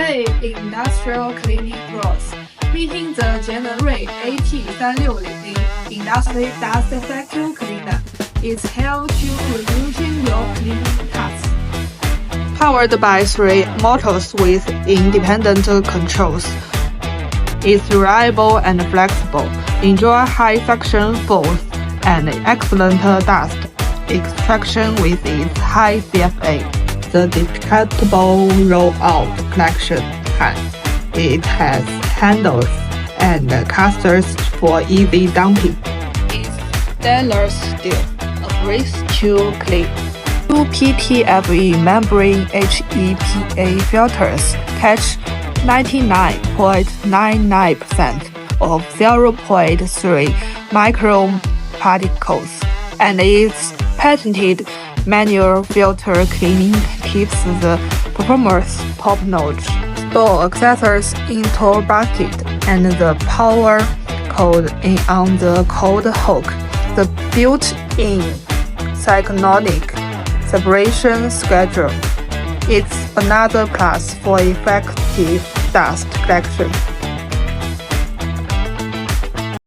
display industrial cleaning pros, meeting the generic AT3600 industry dust vacuum cleaner. It's held to reducing your cleaning tasks. Powered by 3 motors with independent controls. It's reliable and flexible. Enjoy high suction force and excellent dust extraction with its high CFA. The detachable roll-out collection it has handles and casters for easy dumping. It's stainless steel, a breeze to clean. 2 PTFE membrane HEPA filters catch 99.99% of 0.3 micron particles, and its patented manual filter cleaning keeps the performance top-notch. Store accessories into basket and the power cord on the cord hook. The built-in cyclonic separation schedule. It's another plus for effective dust collection.